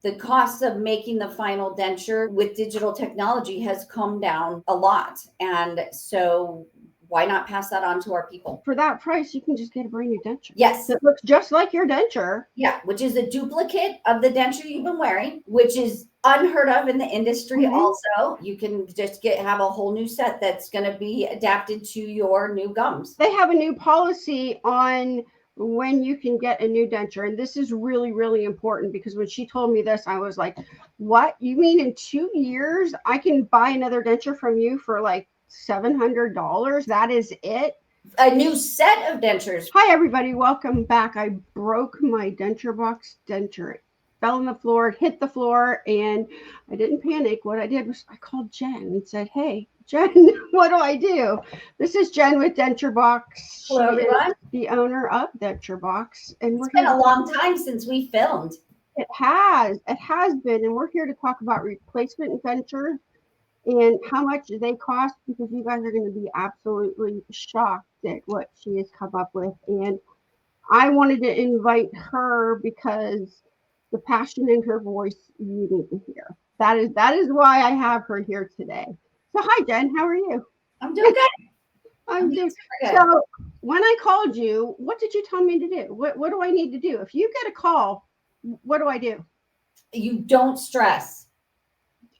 The cost of making the final denture with digital technology has come down a lot. And so why not pass that on to our people? For that price, you can just get a brand new denture. Yes. It looks just like your denture. Yeah, which is a duplicate of the denture you've been wearing, which is unheard of in the industry. Also, you can just have a whole new set that's going to be adapted to your new gums. They have a new policy on when you can get a new denture, and this is really, really important, because when she told me this, I was like, what, you mean in 2 years I can buy another denture from you for like $700? That is it? A new set of dentures. Hi everybody, welcome back. I broke my denture box denture. It fell on the floor, it hit the floor, and I didn't panic. What I did was I called Jen and said, hey Jen, what do I do? This is Jen with Denture Box. Hello, everyone. The owner of Denture Box, and it's been a long time since we filmed. It has been, and we're here to talk about replacement dentures and how much they cost, because you guys are going to be absolutely shocked at what she has come up with. And I wanted to invite her because the passion in her voice you need to hear. That is why I have her here today. So hi Jen, how are you? I'm doing good. I'm doing good. So when I called you, what did you tell me to do? What do I need to do? If you get a call, what do I do? You don't stress.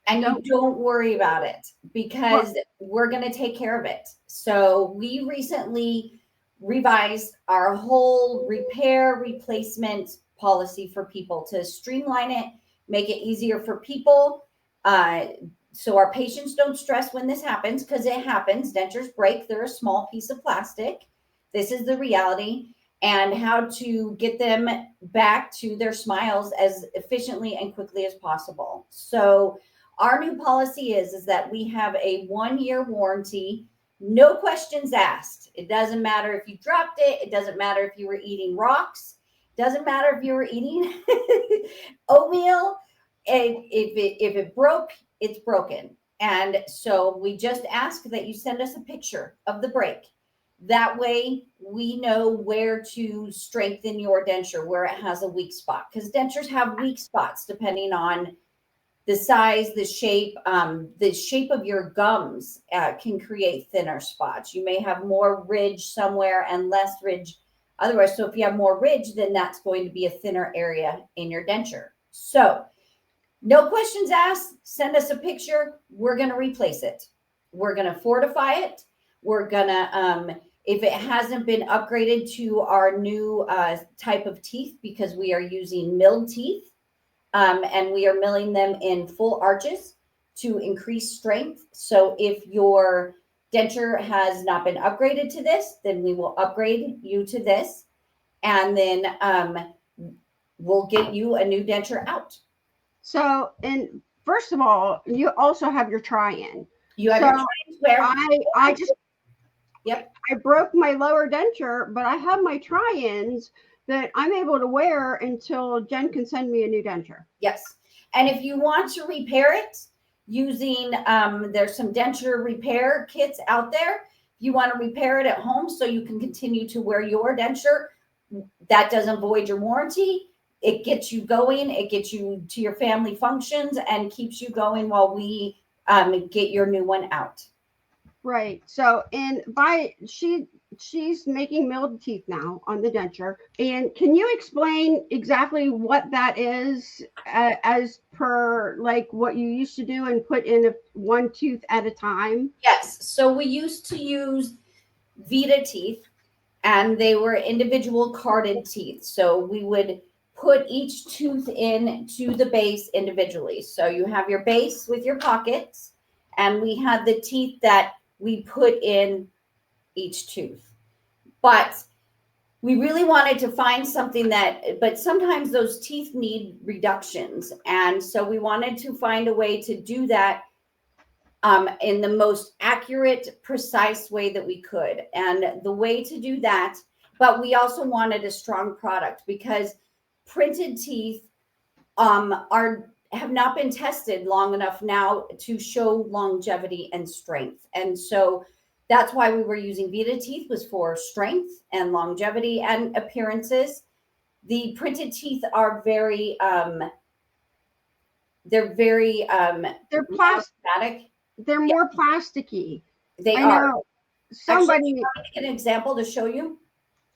And you don't worry about it, because we're going to take care of it. So we recently revised our whole repair replacement policy for people to streamline it, make it easier for people. So our patients don't stress when this happens, because it happens. Dentures break. They're a small piece of plastic. This is the reality. And how to get them back to their smiles as efficiently and quickly as possible. So our new policy is that we have a 1-year warranty, no questions asked. It doesn't matter if you dropped it. It doesn't matter if you were eating rocks. It doesn't matter if you were eating oatmeal. And if it broke, it's broken. And so we just ask that you send us a picture of the break. That way we know where to strengthen your denture, where it has a weak spot, because dentures have weak spots depending on the size, the shape of your gums can create thinner spots. You may have more ridge somewhere and less ridge otherwise. So if you have more ridge, then that's going to be a thinner area in your denture. So no questions asked. Send us a picture. We're going to replace it. We're going to fortify it. We're going to, if it hasn't been upgraded to our new type of teeth, because we are using milled teeth, and we are milling them in full arches to increase strength. So if your denture has not been upgraded to this, then we will upgrade you to this. And then we'll get you a new denture out. So, and first of all, you also have your try-in. You have your try-in where? I broke my lower denture, but I have my try-ins that I'm able to wear until Jen can send me a new denture. Yes. And if you want to repair it using, there's some denture repair kits out there. If you want to repair it at home so you can continue to wear your denture, that doesn't void your warranty. It gets you going. It gets you to your family functions and keeps you going while we get your new one out. Right. So, and she's making milled teeth now on the denture. And can you explain exactly what that is, as per like what you used to do and put in one tooth at a time? Yes. So we used to use Vita teeth, and they were individual carded teeth. So we would put each tooth in to the base individually. So you have your base with your pockets, and we had the teeth that we put in each tooth. But we really wanted to find something but sometimes those teeth need reductions. And so we wanted to find a way to do that in the most accurate, precise way that we could. And the way to do that, but we also wanted a strong product, because printed teeth have not been tested long enough now to show longevity and strength. And so that's why we were using Vita teeth, was for strength and longevity and appearances. The printed teeth are very They're very They're plastic. static. They're more plasticky. They I are. know Actually, do somebody. you want me to get an example to show you?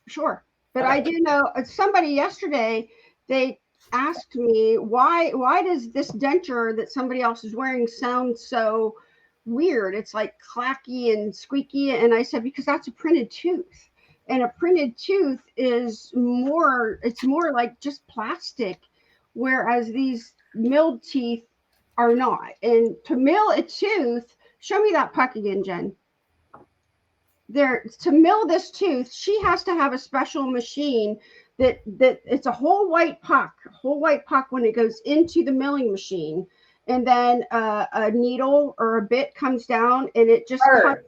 Sure, but Okay. I do know somebody yesterday. They asked me why does this denture that somebody else is wearing sound so weird? It's like clacky and squeaky, and I said because that's a printed tooth, and a printed tooth is more. It's more like just plastic, whereas these milled teeth are not. And to mill a tooth, show me that puck again, Jen. There, to mill this tooth, she has to have a special machine that it's a whole white puck when it goes into the milling machine, and then a needle or a bit comes down and it just cuts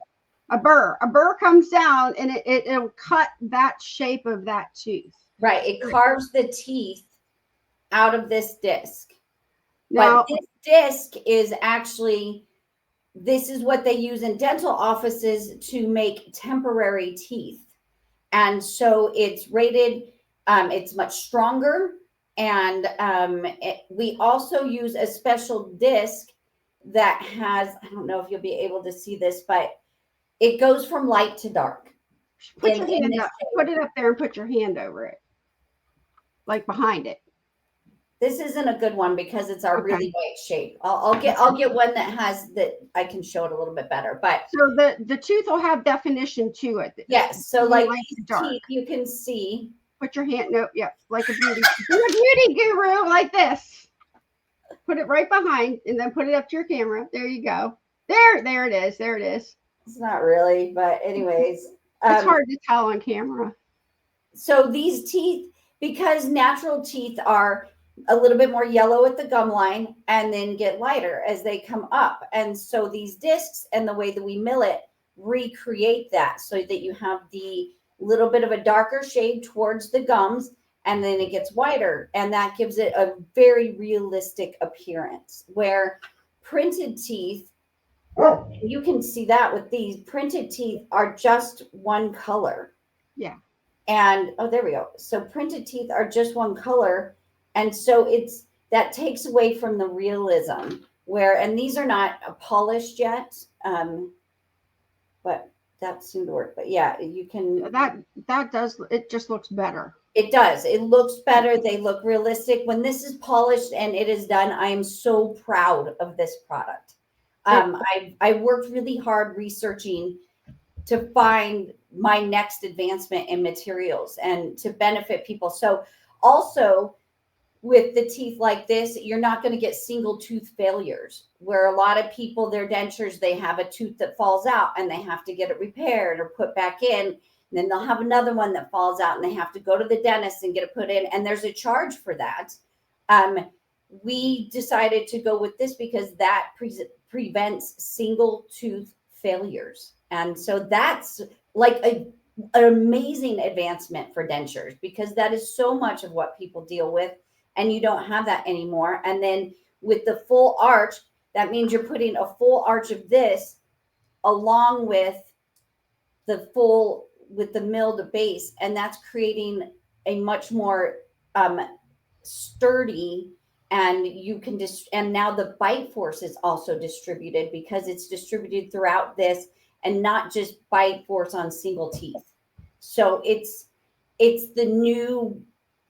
a burr comes down and it'll cut that shape of that tooth. Right. It carves the teeth out of this disc. Now, But this disc is actually, this is what they use in dental offices to make temporary teeth. And so it's rated, it's much stronger. And we also use a special disc that has, I don't know if you'll be able to see this, but it goes from light to dark. put your hand up, put it up there and put your hand over it, like behind it. This isn't a good one because it's our really white shape. I'll get one that has that I can show it a little bit better. But so the tooth will have definition to it. Yes. So like these teeth, you can see. Put your hand, no, yeah, like a beauty guru, like this. Put it right behind, and then put it up to your camera. There you go. There it is. There it is. It's not really, but anyways, it's hard to tell on camera. So these teeth, because natural teeth are a little bit more yellow at the gum line and then get lighter as they come up. And so these discs and the way that we mill it recreate that so that you have the little bit of a darker shade towards the gums and then it gets whiter. And that gives it a very realistic appearance, where printed teeth, you can see that with these printed teeth are just one color. Yeah. And oh, there we go. So printed teeth are just one color. And so it's that takes away from the realism where, and these are not polished yet. But that seemed to work. But yeah, you can. That does. It just looks better. It does. It looks better. They look realistic. When this is polished and it is done, I am so proud of this product. I worked really hard researching to find my next advancement in materials and to benefit people. So also with the teeth like this, you're not going to get single tooth failures, where a lot of people, their dentures, they have a tooth that falls out and they have to get it repaired or put back in. And then they'll have another one that falls out and they have to go to the dentist and get it put in. And there's a charge for that. We decided to go with this because that prevents single tooth failures. And so that's like an amazing advancement for dentures, because that is so much of what people deal with. And you don't have that anymore. And then with the full arch, that means you're putting a full arch of this along with the full, with the milled base. And that's creating a much more sturdy, and you can and now the bite force is also distributed because it's distributed throughout this and not just bite force on single teeth. So it's the new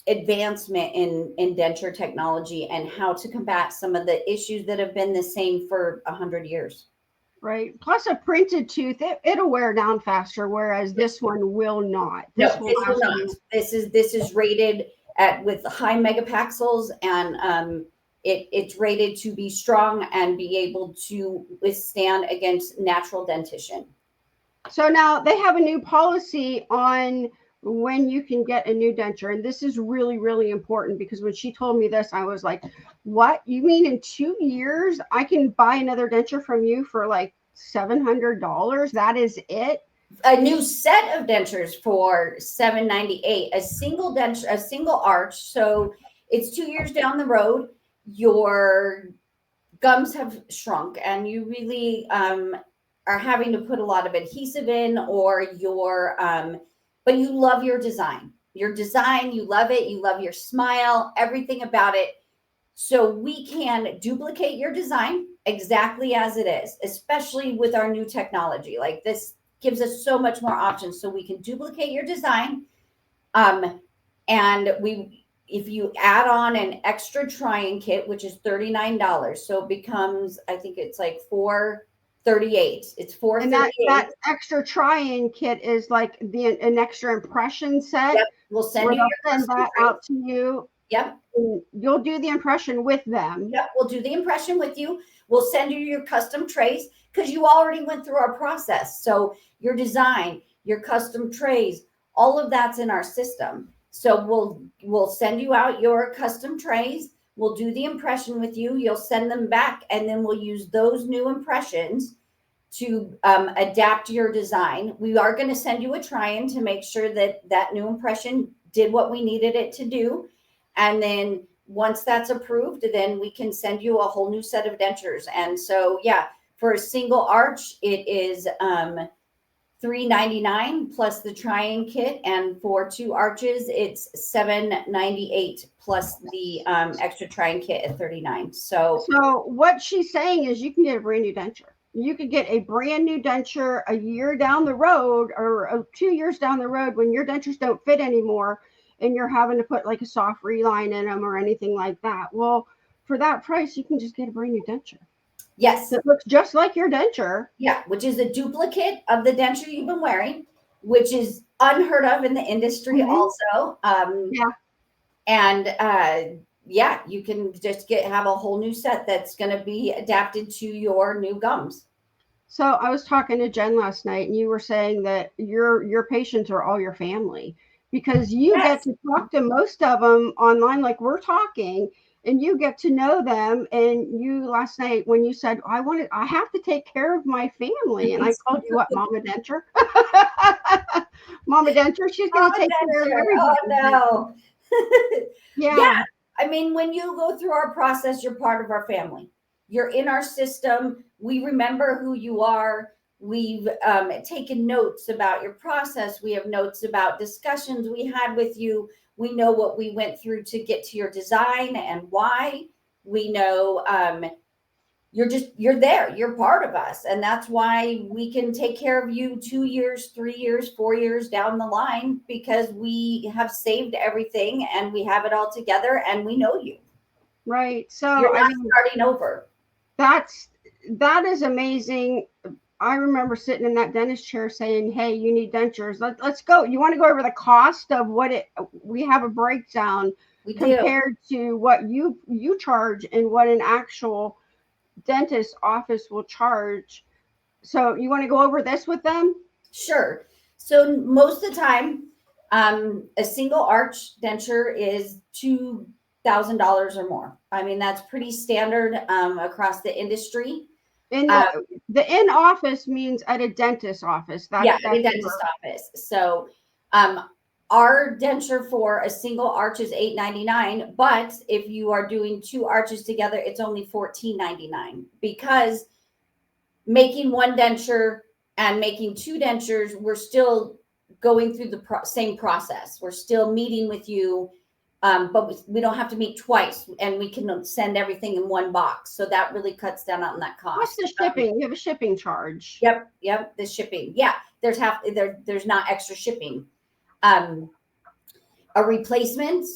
advancement in denture technology and how to combat some of the issues that have been the same for 100 years. Right. Plus a printed tooth, it'll wear down faster, whereas this one will not. This will not. This is rated with high megapixels, and it's rated to be strong and be able to withstand against natural dentition. So now they have a new policy on when you can get a new denture. And this is really, really important, because when she told me this, I was like, what? You mean in 2 years I can buy another denture from you for like $700? That is it? A new set of dentures for $798, a single denture, a single arch. So it's 2 years down the road, your gums have shrunk and you really are having to put a lot of adhesive in, or your but you love your design, you love it, you love your smile, everything about it. So we can duplicate your design exactly as it is, especially with our new technology. Like this gives us so much more options. So we can duplicate your design. And if you add on an extra try-in kit, which is $39, so it becomes, I think it's like $438. It's And $438. that extra try-in kit is like an extra impression set Yep, we'll send where you they'll your send custom that trays. out to you. Yep. And you'll do the impression with them. Yep, we'll do the impression with you. We'll send you your custom trays because you already went through our process. So your design, your custom trays, all of that's in our system. So we'll send you out your custom trays. We'll do the impression with you. You'll send them back, and then we'll use those new impressions to adapt your design. We are going to send you a try-in to make sure that that new impression did what we needed it to do. And then once that's approved, then we can send you a whole new set of dentures. And so, yeah, for a single arch, it is $399 plus the try-in kit, and for 2 arches, it's $798 plus the extra try-in kit at $39. So what she's saying is you can get a brand new denture. You could get a brand new denture a year down the road, or 2 years down the road, when your dentures don't fit anymore and you're having to put like a soft reline in them or anything like that. Well, for that price, you can just get a brand new denture. yes, it looks just like your denture. Yeah, which is a duplicate of the denture you've been wearing, which is unheard of in the industry also. Yeah. And yeah, you can just have a whole new set that's going to be adapted to your new gums. So I was talking to Jen last night, and you were saying that your patients are all your family, because you get to talk to most of them online, like we're talking, and you get to know them. And you last night, when you said, I have to take care of my family, and I called you what, Mama Denture? Mama Denture, she's going to take care of everybody. Oh no. Yeah. I mean, when you go through our process, you're part of our family. You're in our system. We remember who you are. We've taken notes about your process. We have notes about discussions we had with you. We know what we went through to get to your design and why. We know you're there. You're part of us. And that's why we can take care of you 2 years, 3 years, 4 years down the line, because we have saved everything and we have it all together and we know you. Right. So you're not starting over. That is amazing. I remember sitting in that dentist chair saying, hey, you need dentures. Let's go. You want to go over the cost of we have a breakdown compared to what you charge and what an actual dentist office will charge. So you want to go over this with them? Sure. So most of the time, a single arch denture is $2,000 or more. I mean, that's pretty standard across the industry. In the in office means at a dentist office. At a dentist office. So our denture for a single arch is $899, but if you are doing 2 arches together, it's only $14.99, because making one denture and making 2 dentures, we're still going through the same process. We're still meeting with you. But we don't have to meet twice, and we can send everything in one box. So that really cuts down on that cost. What's the shipping? You have a shipping charge. Yep. The shipping. Yeah. There's not extra shipping. A replacement.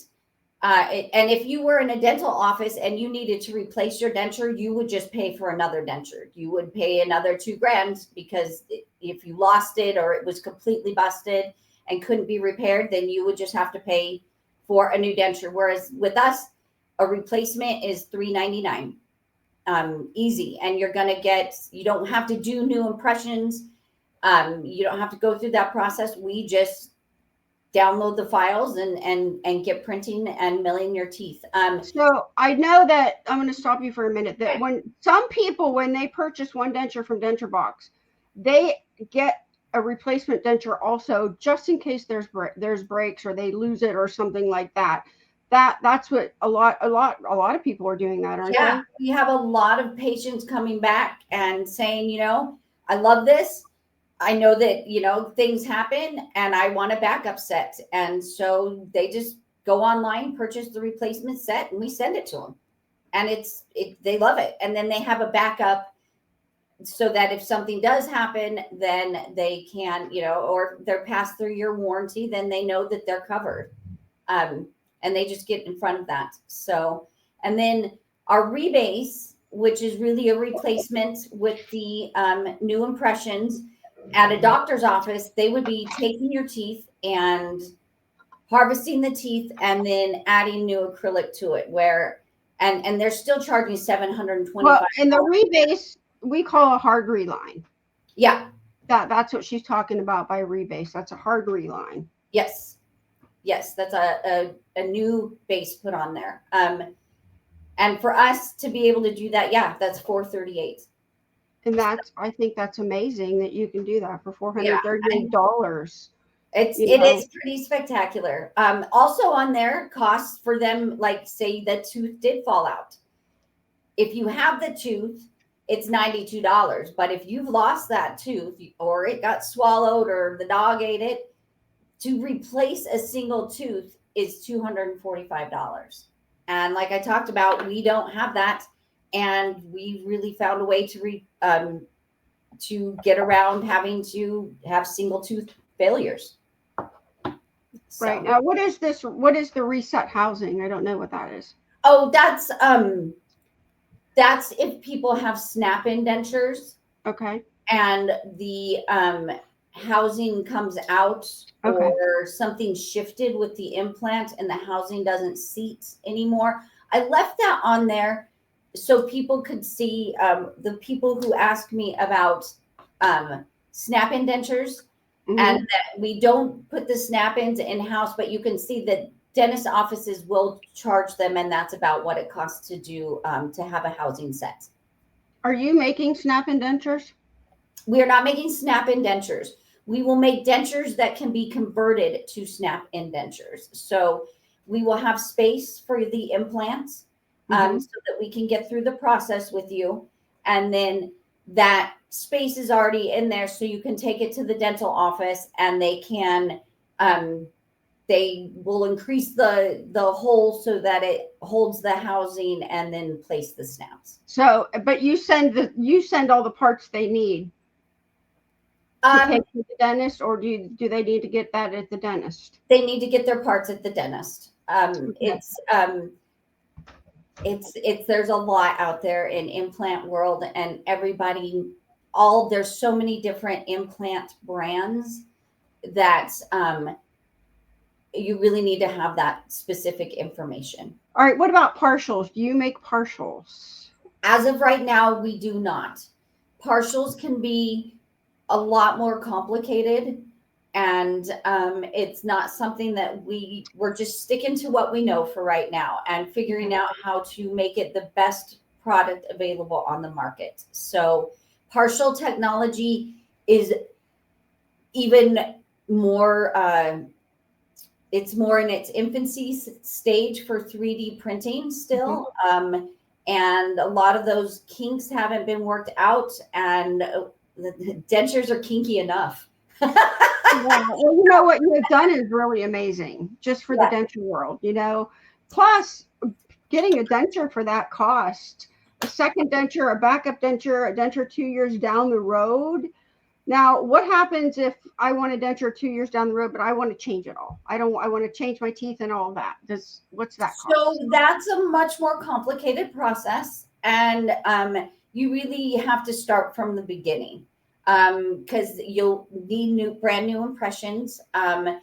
And if you were in a dental office and you needed to replace your denture, you would just pay for another denture. You would pay another $2,000, because if you lost it or it was completely busted and couldn't be repaired, then you would just have to pay for a new denture. Whereas with us, a replacement is $399, easy. And you don't have to do new impressions. You don't have to go through that process. We just download the files and get printing and milling your teeth. So I know that I'm going to stop you for a minute. That when some people, when they purchase one denture from Denture Box, they get a replacement denture also, just in case there's breaks or they lose it or something like that. That's what a lot of people are doing that, aren't they? We have a lot of patients coming back and saying, I love this. I know that, things happen and I want a backup set. And so they just go online, purchase the replacement set, and we send it to them. and they love it. And then they have a backup so that if something does happen, then they can, or they're past their year warranty, then they know that they're covered. And they just get in front of that. So, and then our rebase, which is really a replacement with the new impressions at a doctor's office, they would be taking your teeth and harvesting the teeth and then adding new acrylic to it, and they're still charging $725. Well, in the rebase, we call a hard reline. Yeah. That's what she's talking about by rebase. That's a hard reline. Yes. That's a new base put on there. And for us to be able to do that, that's $438. And I think that's amazing that you can do that for $438. It is pretty spectacular. Also on there, costs for them, like say the tooth did fall out. If you have the tooth, it's $92. But if you've lost that tooth or it got swallowed or the dog ate it, to replace a single tooth is $245. And like I talked about, we don't have that. And we really found a way to get around having to have single tooth failures. So. Right. Now, what is this? What is the reset housing? I don't know what that is. Oh, that's if people have snap-in dentures. Okay. And the housing comes out, or something shifted with the implant and the housing doesn't seat anymore. I left that on there so people could see, the people who ask me about snap-in dentures, and that we don't put the snap-ins in-house, but you can see that dentist offices will charge them, and that's about what it costs to do to have a housing set. Are you making snap-in dentures? We are not making snap-in dentures. We will make dentures that can be converted to snap-in dentures. So we will have space for the implants so that we can get through the process with you. And then that space is already in there, so you can take it to the dental office and they can, they will increase the hole so that it holds the housing and then place the snaps. So, but you send all the parts they need to take to the dentist, or do they need to get that at the dentist? They need to get their parts at the dentist. It's there's a lot out there in implant world, and there's so many different implant brands that you really need to have that specific information. All right. What about partials? Do you make partials? As of right now, we do not. Partials can be a lot more complicated, and it's not something that we're just sticking to what we know for right now and figuring out how to make it the best product available on the market. So partial technology is even more, it's more in its infancy stage for 3D printing still. And a lot of those kinks haven't been worked out, and the dentures are kinky enough. Well, you know what you have done is really amazing, just for the denture world, Plus, getting a denture for that cost, a second denture, a backup denture, a denture 2 years down the road. Now, what happens if I want a denture 2 years down the road, but I want to change it all? I want to change my teeth and all that. What's that cost? So that's a much more complicated process, and you really have to start from the beginning, because you'll need brand new impressions, and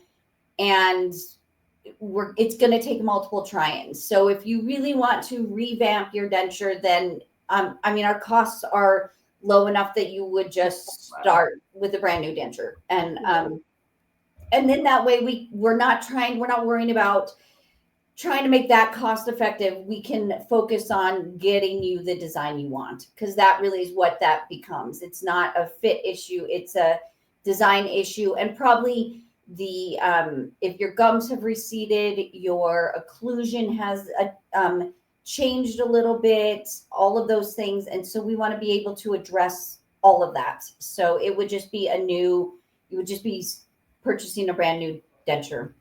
it's going to take multiple try-ins. So if you really want to revamp your denture, then our costs are low enough that you would just start with a brand new denture, and then that way we're not worrying about trying to make that cost effective. We can focus on getting you the design you want, because that really is what that becomes. It's not a fit issue, it's a design issue. And probably if your gums have receded, your occlusion has changed a little bit, all of those things. And so we want to be able to address all of that. So it would just be you would just be purchasing a brand new denture.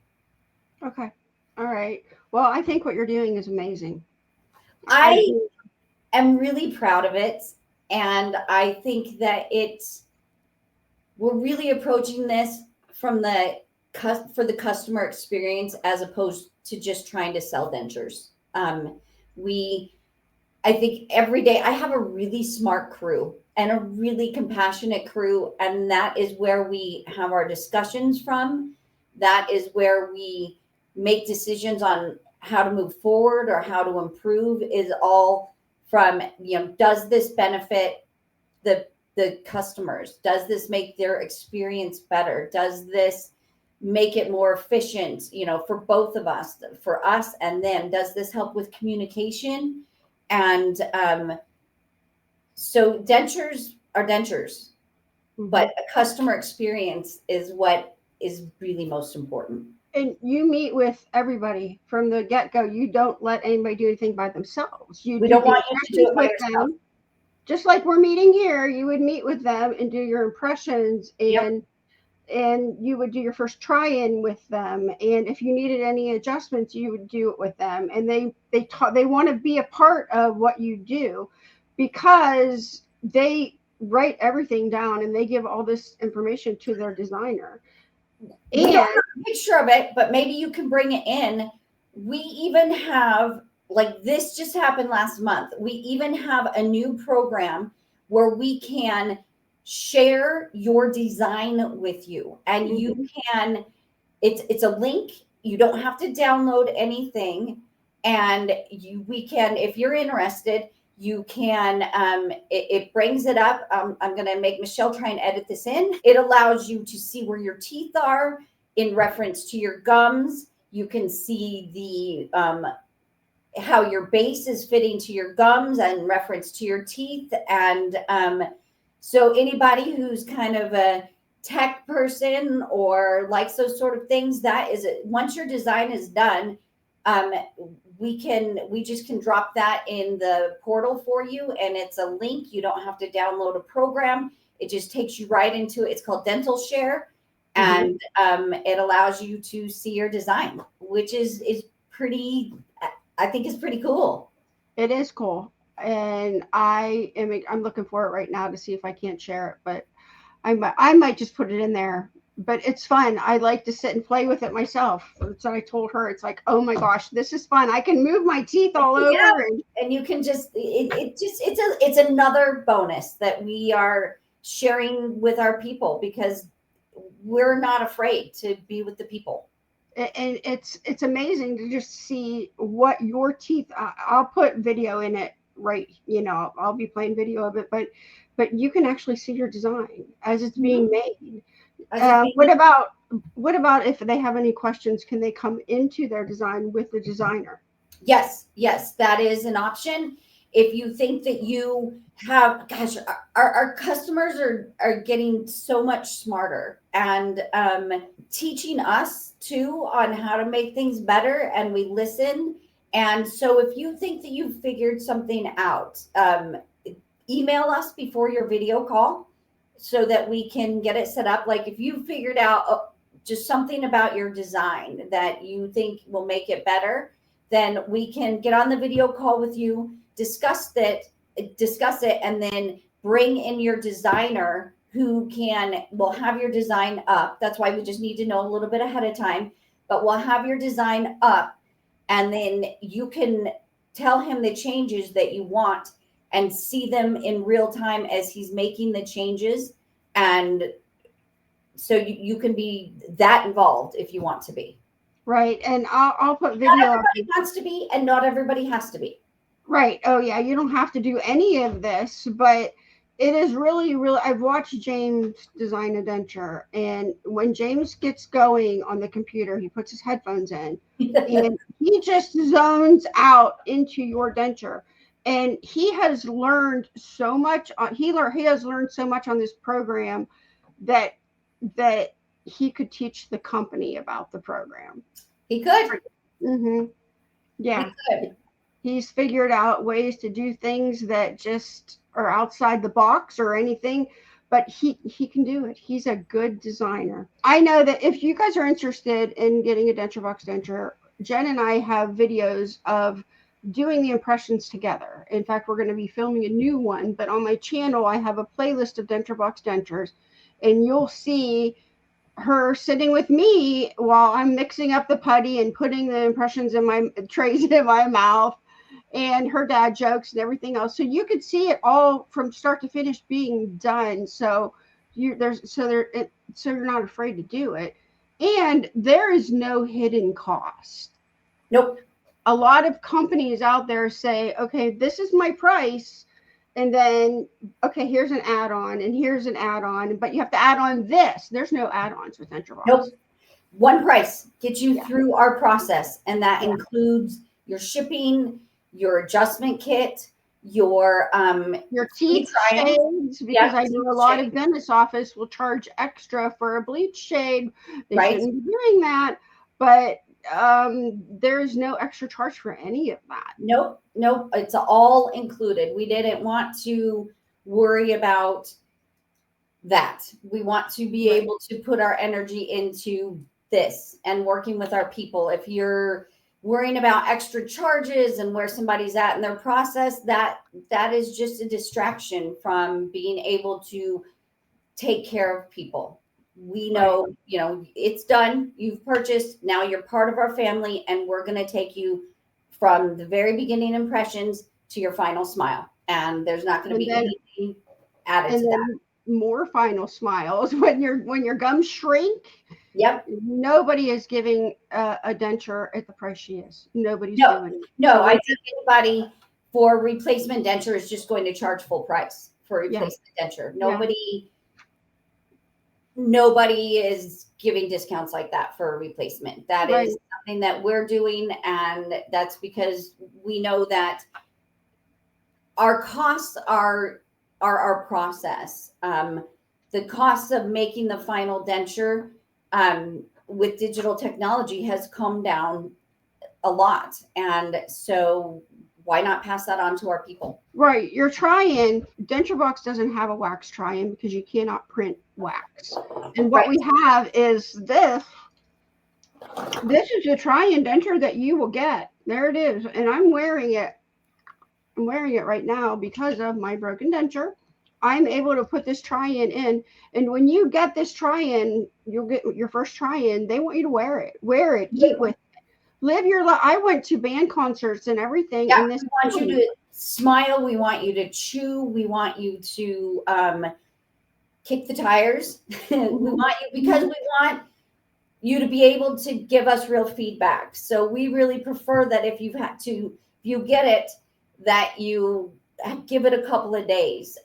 Okay. All right. Well, I think what you're doing is amazing. I am really proud of it. And I think that we're really approaching this from for the customer experience as opposed to just trying to sell dentures. We I think every day I have a really smart crew and a really compassionate crew, and that is where we have our discussions from. That is where we make decisions on how to move forward or how to improve, is all from, does this benefit the customers? Does this make their experience better? Does this make it more efficient, for both of us, for us and them? Does this help with communication? And so dentures are dentures, but a customer experience is what is really most important. And you meet with everybody from the get-go. You don't let anybody do anything by themselves. We don't want you to do it by yourself. Just like we're meeting here, you would meet with them and do your impressions, and you would do your first try-in with them. And if you needed any adjustments, you would do it with them. And they want to be a part of what you do, because they write everything down and they give all this information to their designer. We don't have a picture of it, but maybe you can bring it in. We even have, like, this just happened last month. We even have a new program where we can share your design with you, and you can, it's a link. You don't have to download anything, and we can, if you're interested, you can, it brings it up. I'm going to make Michelle try and edit this in. It allows you to see where your teeth are in reference to your gums. You can see how your base is fitting to your gums and reference to your teeth. And so anybody who's kind of a tech person or likes those sort of things, that is it. Once your design is done, we just can drop that in the portal for you, and it's a link. You don't have to download a program. It just takes you right into it. It's called Dental Share, and it allows you to see your design, which is pretty, I think is pretty cool. It is cool. And I'm looking for it right now to see if I can't share it, but I might just put it in there. But it's fun. I like to sit and play with it myself. So I told her, it's like, oh my gosh, this is fun. I can move my teeth all over. And you can just, it's another bonus that we are sharing with our people, because we're not afraid to be with the people. And it's amazing to just see what your teeth, I'll put video in it, right? I'll be playing video of it, but you can actually see your design as it's being made. What about if they have any questions, can they come into their design with the designer? Yes, that is an option. If you think that you have, gosh, our customers are getting so much smarter and teaching us too on how to make things better, and we listen. And so if you think that you've figured something out, email us before your video call so that we can get it set up. Like if you figured out just something about your design that you think will make it better, then we can get on the video call with you, discuss it, and then bring in your designer who will have your design up. That's why we just need to know a little bit ahead of time, but we'll have your design up, and then you can tell him the changes that you want and see them in real time as he's making the changes. And so you can be that involved if you want to be. Right. And I'll put video. Not everybody wants to be, and not everybody has to be. Right. Oh yeah. You don't have to do any of this, but it is really, really, I've watched James design a denture, and when James gets going on the computer, he puts his headphones in and he just zones out into your denture. And he has learned so much. He has learned so much on this program that he could teach the company about the program. He could. Yeah. He could. He's figured out ways to do things that just are outside the box or anything, but he can do it. He's a good designer. I know that if you guys are interested in getting a denture box denture, Jen and I have videos of doing the impressions together. In fact, we're going to be filming a new one, but on my channel, I have a playlist of Denture Box Dentures, and you'll see her sitting with me while I'm mixing up the putty and putting the impressions in my trays in my mouth, and her dad jokes and everything else. So you could see it all from start to finish being done. So so you're not afraid to do it. And there is no hidden cost. Nope. A lot of companies out there say, okay, this is my price. And then, okay, here's an add-on and here's an add-on, but you have to add on this. There's no add-ons with Denture Box. Nope. One price gets you through our process. And that includes your shipping, your adjustment kit, your teeth shades, because I know a lot of dentist office will charge extra for a bleach shade. They shouldn't be doing that, but there's no extra charge for any of that. Nope. It's all included. We didn't want to worry about that. We want to be able to put our energy into this and working with our people. If you're worrying about extra charges and where somebody's at in their process, that is just a distraction from being able to take care of people. We know, it's done. You've purchased. Now you're part of our family, and we're going to take you from the very beginning impressions to your final smile. And there's not going to be anything added to that. More final smiles when your gums shrink. Yep. Nobody is giving a denture at the price she is. Nobody's doing it. No, I think anybody for replacement denture is just going to charge full price for replacement denture. Nobody is giving discounts like that for a replacement. That is something that we're doing, and that's because we know that our costs are our process. The cost of making the final denture with digital technology has come down a lot. And so why not pass that on to our people? Right. Your try-in, Denture Box doesn't have a wax try-in because you cannot print wax. And what we have is this. This is a try-in denture that you will get. There it is. And I'm wearing it. I'm wearing it right now because of my broken denture. I'm able to put this try-in in. And when you get this try-in, you'll get your first try-in. They want you to wear it, eat with it, live your life. I went to band concerts and everything. Yeah, we want you to smile. We want you to chew. We want you to kick the tires. We want you, because we want you to be able to give us real feedback. So we really prefer that if you get it, that you give it a couple of days.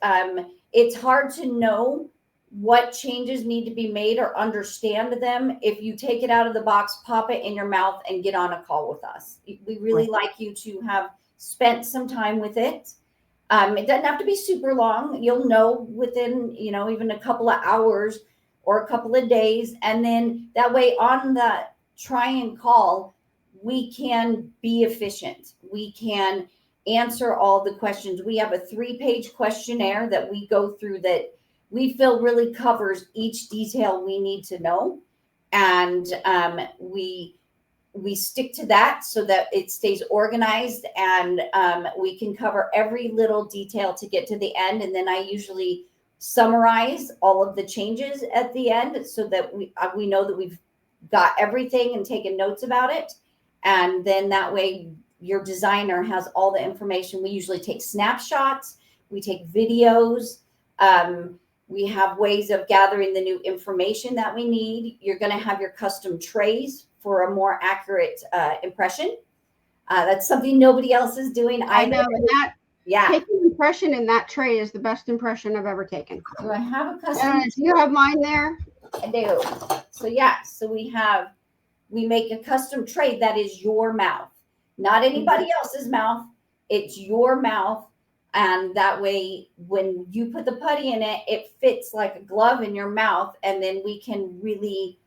It's hard to know what changes need to be made or understand them if you take it out of the box, pop it in your mouth, and get on a call with us. We really like you to have spent some time with it. It doesn't have to be super long. You'll know within, even a couple of hours or a couple of days. And then that way on the try and call, we can be efficient. We can answer all the questions. We have a 3-page questionnaire that we go through that we feel really covers each detail we need to know. And we stick to that so that it stays organized, and we can cover every little detail to get to the end. And then I usually summarize all of the changes at the end so that we know that we've got everything and taken notes about it. And then that way your designer has all the information. We usually take snapshots, we take videos. We have ways of gathering the new information that we need. You're going to have your custom trays for a more accurate impression. That's something nobody else is doing. I know that. Yeah. Taking an impression in that tray is the best impression I've ever taken. Do I have a custom? Do you have mine there? I do. So we make a custom tray that is your mouth, not anybody else's mouth. It's your mouth. And that way, when you put the putty in it, it fits like a glove in your mouth. And then we can really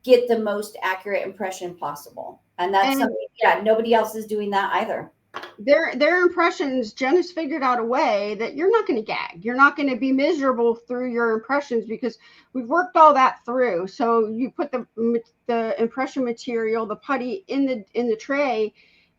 get the most accurate impression possible. And that's something, nobody else is doing that either. Their impressions, Jen has figured out a way that you're not going to gag. You're not going to be miserable through your impressions because we've worked all that through. So you put the impression material, the putty in the tray,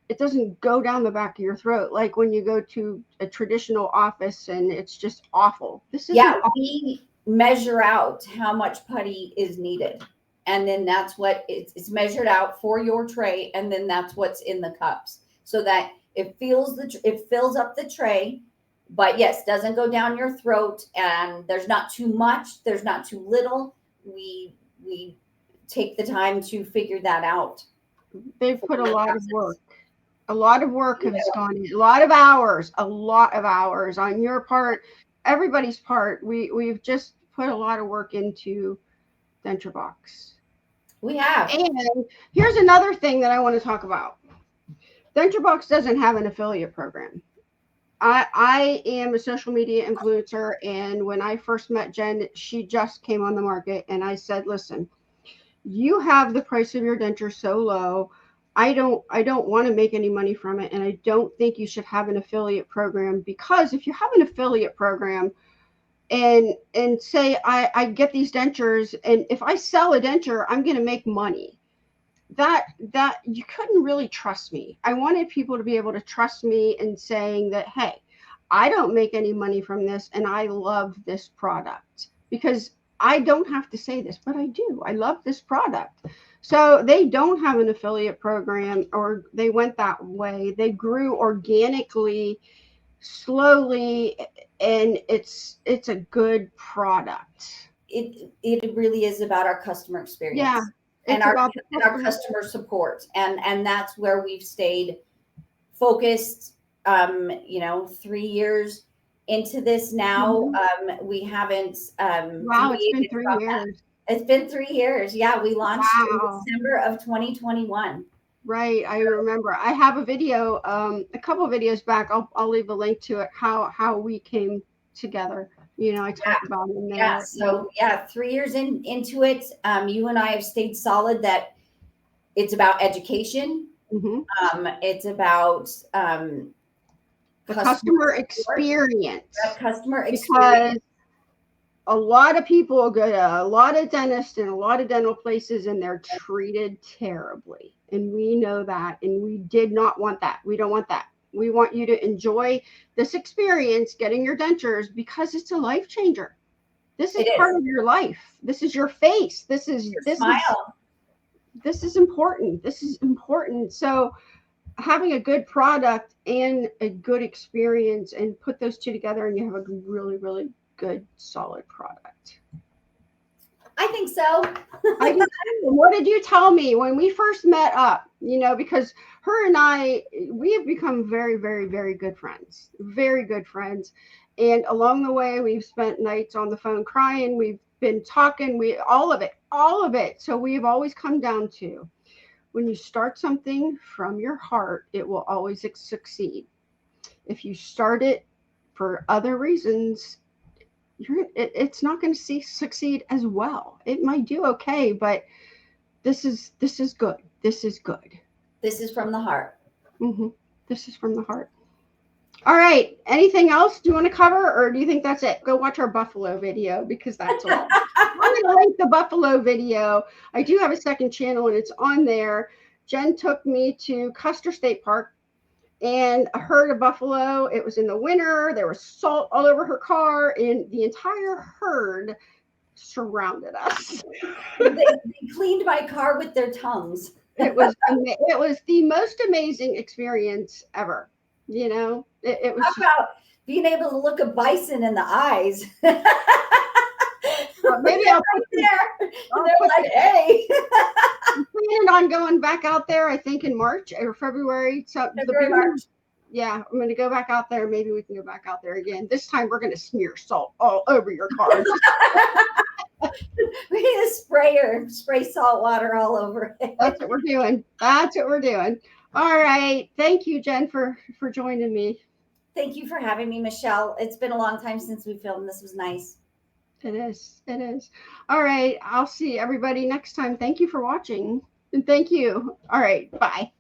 it doesn't go down the back of your throat like when you go to a traditional office and it's just awful. This isn't. Yeah, we measure out how much putty is needed. And then that's what it's measured out for your tray. And then that's what's in the cups so that it fills up the tray. But yes, doesn't go down your throat, and there's not too much, there's not too little. We take the time to figure that out. They've put a lot of work. A lot of work has gone in. A lot of hours on your part, everybody's part. We've just put a lot of work into Denture Box. We have. And here's another thing that I want to talk about. Denture Box doesn't have an affiliate program. I am a social media influencer, and when I first met Jen, she just came on the market, and I said, listen, you have the price of your denture so low. I don't want to make any money from it, and I don't think you should have an affiliate program, because if you have an affiliate program and say I get these dentures, and if I sell a denture, I'm going to make money. That you couldn't really trust me. I wanted people to be able to trust me in saying that, hey, I don't make any money from this, and I love this product, because I don't have to say this, but I do. I love this product. So they don't have an affiliate program, or they went that way. They grew organically, slowly, and it's a good product. It really is about our customer experience. Yeah. And our customer support, and that's where we've stayed focused. 3 years into this now, we haven't. Wow, it's been 3 years. It's been 3 years. Yeah, we launched in December of 2021. Right, I remember. I have a video, a couple of videos back. I'll leave a link to it. How we came together. I talked about it in there. Yeah, so 3 years into it, you and I have stayed solid that it's about education. Mm-hmm. It's about the customer experience. Customer experience. Because a lot of people go to a lot of dentists and a lot of dental places, and they're treated terribly. And we know that, and we did not want that. We don't want that. We want you to enjoy this experience getting your dentures, because it's a life changer. This is part of your life. This is your face. This is smile. This is important. This is important. So having a good product and a good experience, and put those two together, and you have a really, really good, solid product. I think so. What did you tell me when we first met up? Because her and I, we have become very, very, very good friends. Very good friends. And along the way, we've spent nights on the phone crying. We've been talking. All of it. So we've always come down to, when you start something from your heart, it will always succeed. If you start it for other reasons, it's not going to succeed as well. It might do okay, but this is good. This is good. This is from the heart. Mm-hmm. This is from the heart. All right. Anything else do you want to cover, or do you think that's it? Go watch our Buffalo video, because that's all. I'm going to link the Buffalo video. I do have a second channel, and it's on there. Jen took me to Custer State Park and a herd of buffalo. It was in the winter. There was salt all over her car, and the entire herd surrounded us. They cleaned my car with their tongues. It was the most amazing experience ever. It was. How about being able to look a bison in the eyes? Well, maybe I'll put there. They're like, hey. I'm planning on going back out there, I think in March or February. So March. Yeah, I'm going to go back out there. Maybe we can go back out there again. This time we're going to smear salt all over your car. We need a spray salt water all over it. That's what we're doing. All right. Thank you, Jen, for joining me. Thank you for having me, Michelle. It's been a long time since we filmed. This was nice. It is. All right. I'll see everybody next time. Thank you for watching. And thank you. All right. Bye.